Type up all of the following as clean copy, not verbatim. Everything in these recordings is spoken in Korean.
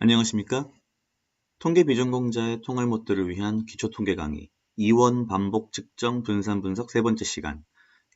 안녕하십니까? 통계 비전공자의 통할 못들을 위한 기초 통계 강의 2원 반복 측정 분산 분석 세 번째 시간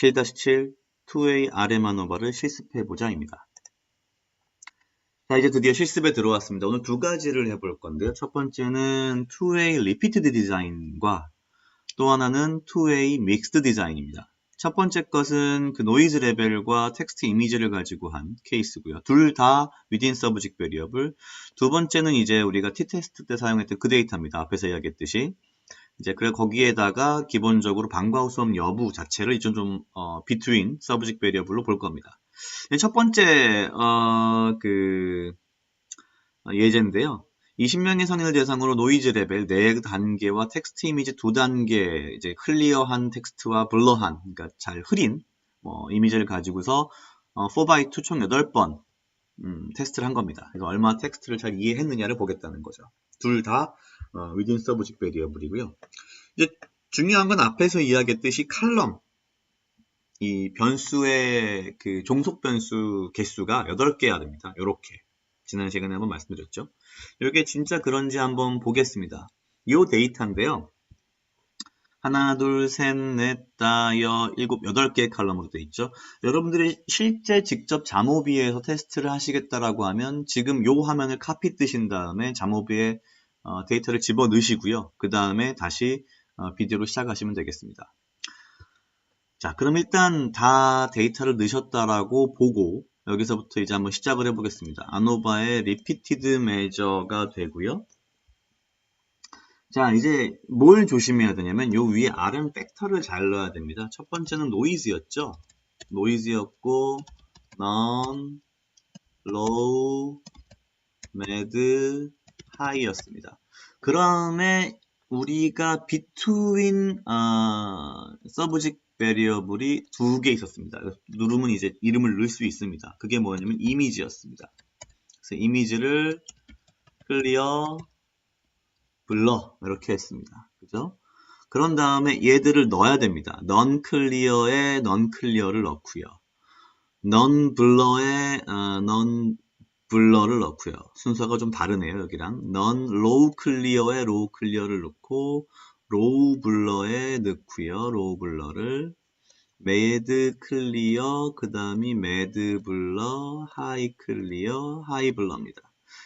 7-7 2A RMA노바를 실습해보자입니다. 자, 이제 드디어 실습에 들어왔습니다. 오늘 두 가지를 해볼 건데요. 첫 번째는 2A 리피티드 디자인과 또 하나는 2A 믹스드 디자인입니다. 첫 번째 것은 그 노이즈 레벨과 텍스트 이미지를 가지고 한 케이스고요. 둘 다 within subject variable. 두 번째는 이제 우리가 t-테스트 때 사용했던 그 데이터입니다. 앞에서 이야기했듯이. 이제 그래 거기에다가 기본적으로 방과후 수업 여부 자체를 좀 between subject variable로 볼 겁니다. 첫 번째 예제인데요. 20명의 성인을 대상으로 노이즈 레벨 4단계와 텍스트 이미지 2단계, 이제 클리어한 텍스트와 블러한, 그러니까 잘 흐린 이미지를 가지고서 4x2 총 8번 테스트를 한 겁니다. 그래서 얼마나 텍스트를 잘 이해했느냐를 보겠다는 거죠. 둘 다 within subject variable이고요. 이제 중요한 건 앞에서 이야기했듯이 칼럼, 이 변수의 그 종속 변수 개수가 8개여야 됩니다. 요렇게. 지난 시간에 한번 말씀드렸죠. 이게 진짜 그런지 한번 보겠습니다. 이 데이터인데요. 하나, 둘, 셋, 넷, 다, 일곱, 8개의 칼럼으로 되어 있죠. 여러분들이 실제 직접 잠오비에서 테스트를 하시겠다라고 하면 지금 요 화면을 카피 뜨신 다음에 잠오비에 데이터를 집어 넣으시고요. 그 다음에 다시 비디오로 시작하시면 되겠습니다. 자, 그럼 일단 다 데이터를 넣으셨다라고 보고 여기서부터 이제 한번 시작을 해보겠습니다. 아노바의 repeated measure가 되고요. 자, 이제 뭘 조심해야 되냐면 요 위에 R은 팩터를 잘 넣어야 됩니다. 첫 번째는 noise였죠. noise였고 none, low, mid, high였습니다. 그다음에 우리가 between subject variable이 2개 있었습니다. 누르면 이제 이름을 넣을 수 있습니다. 그게 뭐냐면 이미지였습니다. 그래서 이미지를 클리어, 블러 이렇게 했습니다. 그죠? 그런 다음에 얘들을 넣어야 됩니다. non clear에 non clear를 넣고요. non blur에 non 블러를 넣고요. 순서가 좀 다르네요. 여기랑 non low clear에 low clear를 넣고 low blur에 넣고요. low blur를 made clear 그 다음이 made blur high clear high blur입니다.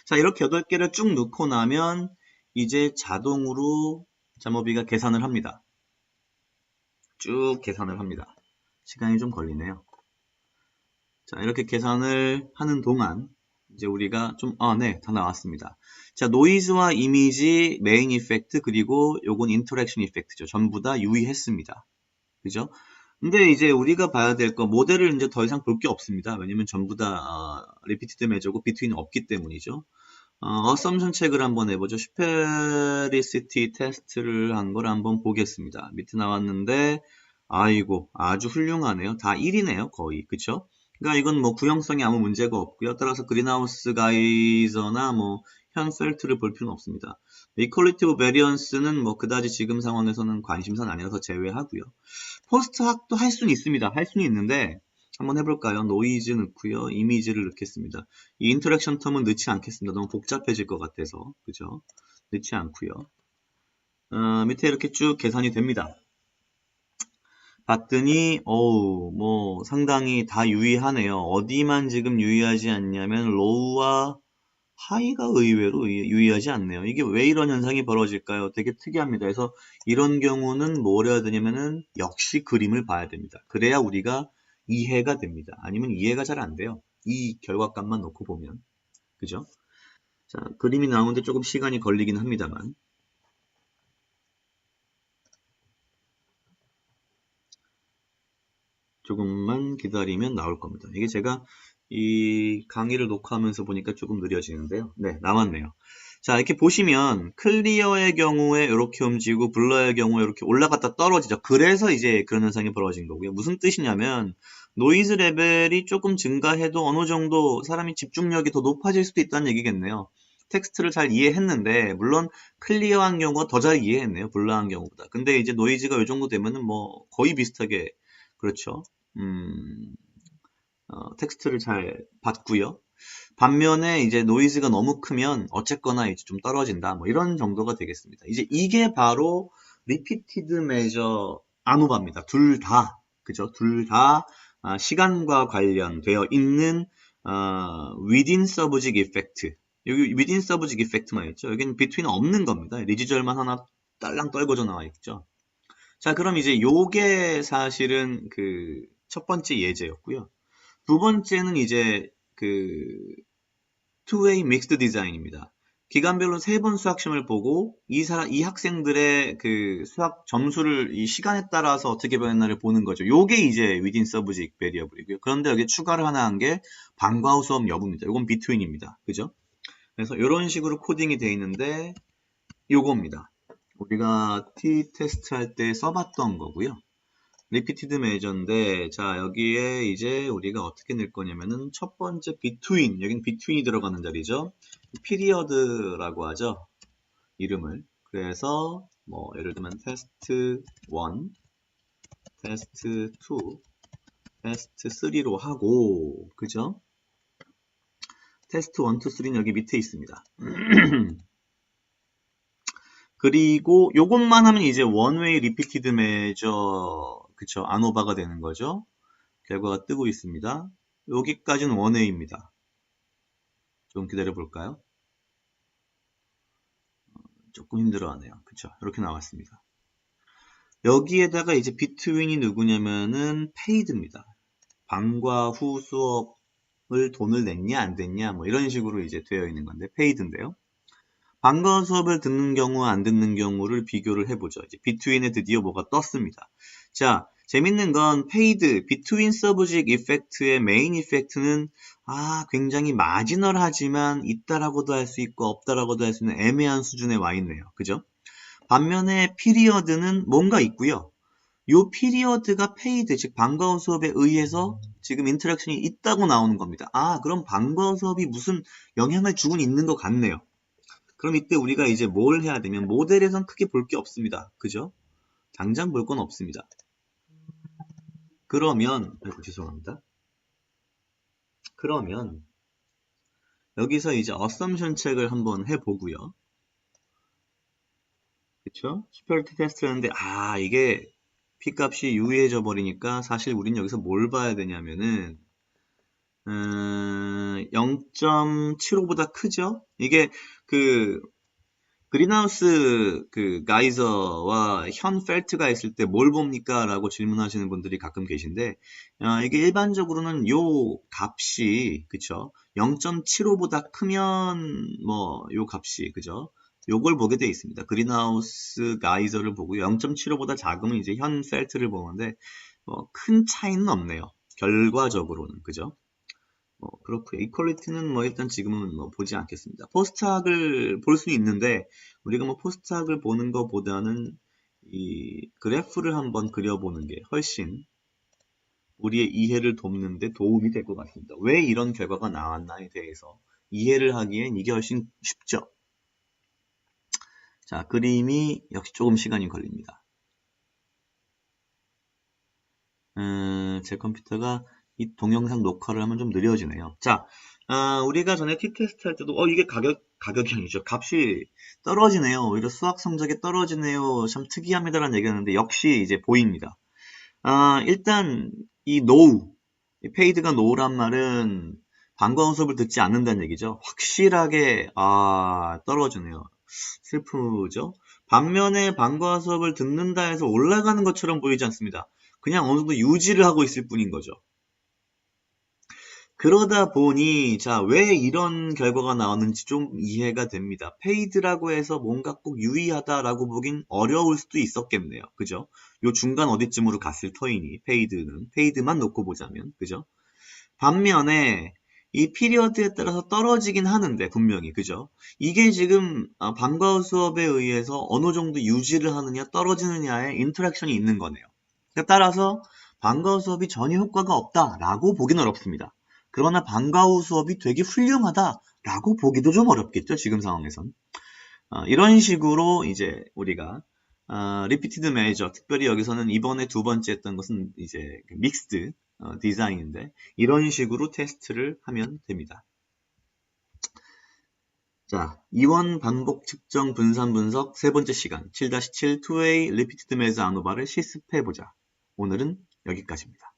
자, 이렇게 8개를 쭉 넣고 나면 이제 자동으로 잠오비가 계산을 합니다. 쭉 계산을 합니다. 시간이 좀 걸리네요. 자, 이렇게 계산을 하는 동안 이제 우리가 네, 다 나왔습니다. 자, 노이즈와 이미지, 메인 이펙트, 그리고 요건 인터랙션 이펙트죠. 전부 다 유의했습니다. 그죠? 근데 이제 우리가 봐야 될 거, 모델을 이제 더 이상 볼 게 없습니다. 왜냐면 전부 다 리피티드 메저고 비트윈 없기 때문이죠. 어썸션 체크를 한번 해보죠. 슈페리시티 테스트를 한 걸 한번 보겠습니다. 밑에 나왔는데, 아이고, 아주 훌륭하네요. 다 1이네요, 거의. 그쵸? 그러니까 이건 뭐 구형성이 아무 문제가 없고요. 따라서 그린하우스 가이저나 뭐 현펠트를 볼 필요는 없습니다. 이퀄리티 오브 베리언스는 뭐 그다지 지금 상황에서는 관심사는 아니라서 제외하고요. 포스트 학도 할 수는 있습니다. 할 수는 있는데 한번 해볼까요? 노이즈 넣고요. 이미지를 넣겠습니다. 이 인터랙션 텀은 넣지 않겠습니다. 너무 복잡해질 것 같아서. 그죠? 넣지 않고요. 밑에 이렇게 쭉 계산이 됩니다. 봤더니 뭐 상당히 다 유의하네요. 어디만 지금 유의하지 않냐면 로우와 하이가 의외로 유의하지 않네요. 이게 왜 이런 현상이 벌어질까요? 되게 특이합니다. 그래서 이런 경우는 뭘 해야 되냐면은 역시 그림을 봐야 됩니다. 그래야 우리가 이해가 됩니다. 아니면 이해가 잘 안 돼요. 이 결과값만 놓고 보면. 그죠? 자, 그림이 나오는데 조금 시간이 걸리긴 합니다만. 조금만 기다리면 나올 겁니다. 이게 제가 이 강의를 녹화하면서 보니까 조금 느려지는데요. 네, 나왔네요. 자, 이렇게 보시면 클리어의 경우에 이렇게 움직이고 블러의 경우에 이렇게 올라갔다 떨어지죠. 그래서 이제 그런 현상이 벌어진 거고요. 무슨 뜻이냐면 노이즈 레벨이 조금 증가해도 어느 정도 사람이 집중력이 더 높아질 수도 있다는 얘기겠네요. 텍스트를 잘 이해했는데 물론 클리어한 경우가 더 잘 이해했네요. 블러한 경우보다. 근데 이제 노이즈가 이 정도 되면은 뭐 거의 비슷하게 그렇죠. 텍스트를 잘 봤고요. 반면에 이제 노이즈가 너무 크면 어쨌거나 이제 좀 떨어진다. 뭐 이런 정도가 되겠습니다. 이제 이게 바로 리피티드 메저 아노바입니다. 둘 다, 그죠? 둘 다 시간과 관련되어 있는 within subject effect. 여기 within subject effect만 있죠. 여기는 between 없는 겁니다. 리지절만 하나 딸랑 떨궈져 나와 있죠. 자, 그럼 이제 요게 사실은 그 첫 번째 예제였고요. 두 번째는 이제 그 two-way mixed design입니다. 기간별로 3번 수학 시험을 보고 이 학생들의 그 수학 점수를 이 시간에 따라서 어떻게 변했나를 보는 거죠. 요게 이제 within subject variable이고요. 그런데 여기 추가를 하나 한 게 방과 후 수업 여부입니다. 요건 between입니다. 그죠? 그래서 이런 식으로 코딩이 되어 있는데 요겁니다. 우리가 t-테스트 할 때 써봤던 거고요. 리피티드 메저인데 자 여기에 이제 우리가 어떻게 낼 거냐면은 첫 번째 between, 여긴 between이 들어가는 자리죠. period라고 하죠. 이름을. 그래서 뭐 예를 들면 테스트 1, 테스트 2, 테스트 3로 하고 그죠? 테스트 1, 2, 3는 여기 밑에 있습니다. 그리고 요것만 하면 이제 원웨이 리피티드 메저 그쵸? 아노바가 되는 거죠. 결과가 뜨고 있습니다. 여기까지는 원웨이입니다. 좀 기다려 볼까요? 조금 힘들어하네요. 그쵸? 이렇게 나왔습니다. 여기에다가 이제 비트윈이 누구냐면은 페이드입니다. 방과 후 수업을 돈을 냈냐 안 냈냐 뭐 이런 식으로 이제 되어 있는 건데 페이드인데요. 방과 수업을 듣는 경우 안 듣는 경우를 비교를 해보죠. 이제 비트윈에 드디어 뭐가 떴습니다. 자, 재밌는 건 페이드, 비트윈 서브젝트 이펙트의 메인 이펙트는 굉장히 마지널하지만 있다라고도 할 수 있고 없다라고도 할 수 있는 애매한 수준에 와 있네요. 그죠? 반면에 피리어드는 뭔가 있고요. 요 피리어드가 페이드, 즉 방과 후 수업에 의해서 지금 인터랙션이 있다고 나오는 겁니다. 그럼 방과 후 수업이 무슨 영향을 주곤 있는 것 같네요. 그럼 이때 우리가 이제 뭘 해야 되면 모델에선 크게 볼 게 없습니다. 그죠? 당장 볼 건 없습니다. 그러면 죄송합니다. 그러면 여기서 이제 어썸션 체크를 한번 해보고요. 그쵸? 슈퍼리티 테스트를 하는데 이게 P값이 유의해져 버리니까 사실 우린 여기서 뭘 봐야 되냐면은 0.75보다 크죠? 이게 그 그린하우스 그 가이저와 현 펠트가 있을 때 뭘 봅니까? 라고 질문하시는 분들이 가끔 계신데 이게 일반적으로는 요 값이 그쵸? 0.75보다 크면 뭐 요 값이 그죠? 요걸 보게 되어 있습니다. 그린하우스 가이저를 보고요. 0.75보다 작으면 이제 현 펠트를 보는데 뭐 큰 차이는 없네요. 결과적으로는 그죠? 그렇고요. 이퀄리티는 뭐 일단 지금은 뭐 보지 않겠습니다. 포스트학을 볼 수 있는데 우리가 뭐 포스트학을 보는 것보다는 이 그래프를 한번 그려보는 게 훨씬 우리의 이해를 돕는 데 도움이 될 것 같습니다. 왜 이런 결과가 나왔나에 대해서 이해를 하기엔 이게 훨씬 쉽죠. 자, 그림이 역시 조금 시간이 걸립니다. 제 컴퓨터가 이 동영상 녹화를 하면 좀 느려지네요. 자, 우리가 전에 T테스트 할 때도 이게 가격이 아니죠. 값이 떨어지네요. 오히려 수학 성적이 떨어지네요. 참 특이합니다라는 얘기였는데 역시 이제 보입니다. 일단 이 노우, 이 페이드가 노우란 말은 방과후 수업을 듣지 않는다는 얘기죠. 확실하게 떨어지네요. 슬프죠? 반면에 방과후 수업을 듣는다 해서 올라가는 것처럼 보이지 않습니다. 그냥 어느 정도 유지를 하고 있을 뿐인 거죠. 그러다 보니 자, 왜 이런 결과가 나왔는지 좀 이해가 됩니다. 페이드라고 해서 뭔가 꼭 유의하다라고 보긴 어려울 수도 있었겠네요. 그죠? 요 중간 어디쯤으로 갔을 터이니 페이드만 놓고 보자면 그죠? 반면에 이 피리어드에 따라서 떨어지긴 하는데 분명히 그죠? 이게 지금 방과후 수업에 의해서 어느 정도 유지를 하느냐 떨어지느냐의 인터랙션이 있는 거네요. 따라서 방과후 수업이 전혀 효과가 없다라고 보기는 어렵습니다. 그러나 방과후 수업이 되게 훌륭하다라고 보기도 좀 어렵겠죠, 지금 상황에선. 이런 식으로 이제 우리가 리피티드 메이저, 특별히 여기서는 이번에 두 번째 했던 것은 이제 믹스드 디자인인데 이런 식으로 테스트를 하면 됩니다. 자, 이원 반복 측정 분산 분석 세 번째 시간 7-7 2way repeated measure ANOVA를 실습해보자. 오늘은 여기까지입니다.